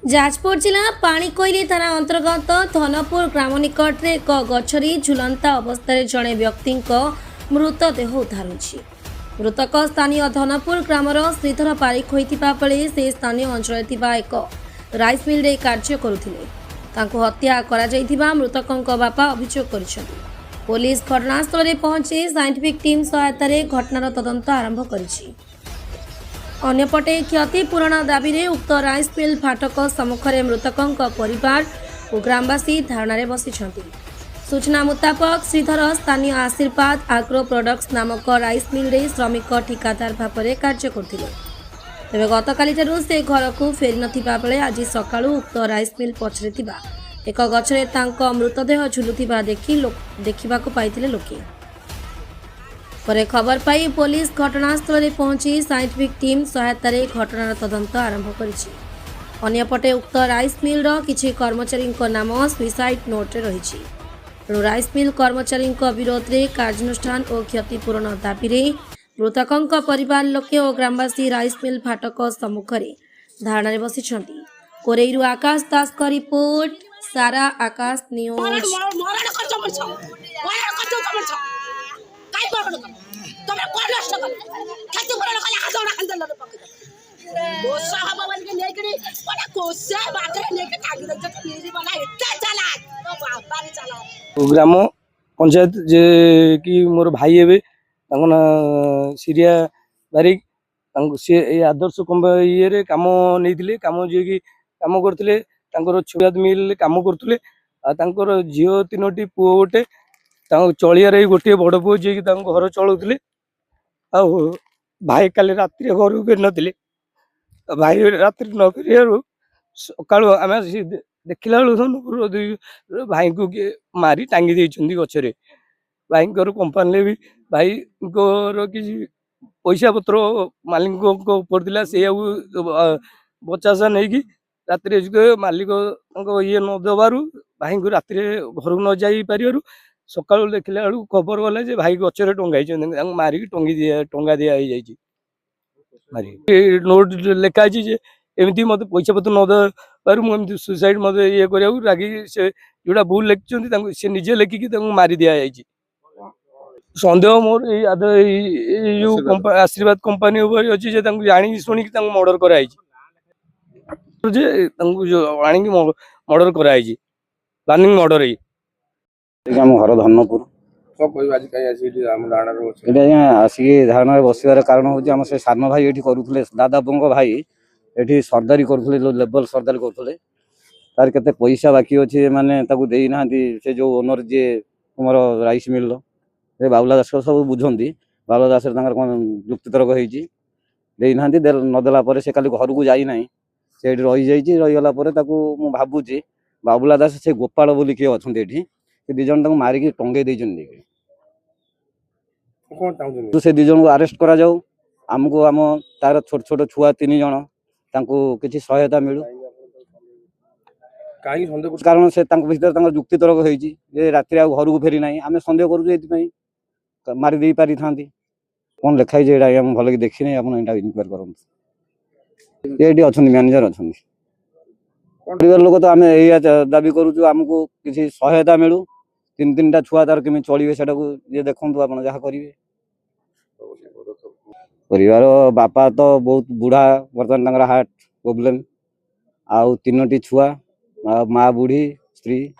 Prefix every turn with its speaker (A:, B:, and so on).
A: जाजपुर जिला पाणिकोइली थाना अंतर्गत धनपुर ग्राम निकट में एक गछरी झुलंता अवस्था जड़े व्यक्ति मृतदेह उद्धार होछि। मृतक स्थानीय धनपुर ग्रामर श्रीधर पारिक होइतिबा बेले से स्थानीय अंचल थिबा एक राइस मिल रे कार्य करुथिले। तांको हत्या करा जाइथिबा मृतकक बापा अभियोग करिसेंति। पुलिस घटनास्थल रे पहुंची साइंटिफिक टीम सहायता रे घटनार तदंत आरंभ करिछि। अन्यपटे क्षतिपूरण दाबी रे उक्त राइस मिल फाटक सम्मुखें मृतकक परिवार और ग्रामवासी धारणारे बसिछंती। सूचना मुताबक श्रीधर स्थानीय आशीर्वाद आग्रो प्रोडक्ट्स नामक राइस मिल रे श्रमिक ठिकादार भाव में कार्य करथिले। तेबे गतकाली से घर को फेरी नथिबा बेले आज सकाळु उक्त राइस मिल पछरे थिबा एक गछरे तांको मृतदेह झुलुथिबा देखिबाको पाइथिले लोके। पर खबर पाई पुलिस घटनास्थल में पहुंची साइंटिफिक टीम सहायता रे घटनार तदंत आरंभ करिछि। अन्यपटे उक्त राइस मिल किछि कर्मचारी नाम सुइसाइड नोट रही। राइस मिल कर्मचारी विरोध में कार्यानुष्ठान और क्षतिपूरण दाबी रे मृतकक परिवार लोके और ग्रामवासी राइस मिल फाटक सम्मुखें धारणारे बसिछंती। कोरेईरु आकाश दास का रिपोर्ट, सारा आकाश न्यूज।
B: ग्राम पंचायत जे कि मोर भाई हेबे ना सीरिया बारिक सी आदर्श ये कम नहीं कम जे कि कम करते छुआ मिल कम करते झील 3टी पुओ गोटे चलियार गोटे बड़ पुओ जी घर चलाउले। आ भाई काली रात्रि घर को फेर नी भाई रात्रि न फेर सका आम देखला भाई को किए मारी टांगी देइछन्ती गछरे। भाई कंपानी भी भाई किसी पैसा पत्र मालिक ऊपर से बचासा नहीं कि रात्रि मालिक ये न दबारू भाई को रात्रि घर न जा पार सका देखला खबर गला जे भाई गचरे टंगाई मारिक टंगा दिया मारी नोट लिखाई एमती मत पैसा पत्र न दबार मुझे सुसाइड मत ये रागी से जोड़ा भूल लिखिं से निजे लिखिकी मारी दि जाए। सन्देह मोर आशीर्वाद कंपानी अच्छी जाणी शुणिक मर्डर कराई मर्डर कराई प्लानिंग मर्डर है।
C: घर धनपुर आसिक धारणा बसार कारण हूँ से सान भाई ये करुले दादा पुओ भाई ये सरदारी करुले लेवल सरदारी करुले तार के पैसा बाकी अच्छे माने देना से जो ओनर जी तुम राइस मिल बाबुला दास सब बुझे बाबुला दास कौन जुक्ति तर्क होना नदेला से खाली घर को जाना से रही रहीगला भावुची बाबुला दास से गोपाल बोली किए अच्छा ये दिज मारिकी टंगे से दिज को आरेस्ट करा जाऊ आमको आम तार छोट छोट छुआ 3 जन किसी सहायता मिलू कारण से भर जुक्ति तर्क हो राति घर को फेरी ना आम सन्देह कर मारी दे पारि था कौन लिखाई भल कि देखी नहीं आप इनक्वायर कर ये अच्छा मैनेजर अच्छा परिवार लोक तो आम यही दाबी करूँ आमको किसी सहायता मिलू 3-3टा छुआ तार केमी चलिए से ये देखूँ आप जहाँ करेंगे। परिवार बापा तो बहुत बुढ़ा बर्तमान हार्ट प्रोब्लेम आउ 3टी छुआ माँ बुढ़ी स्त्री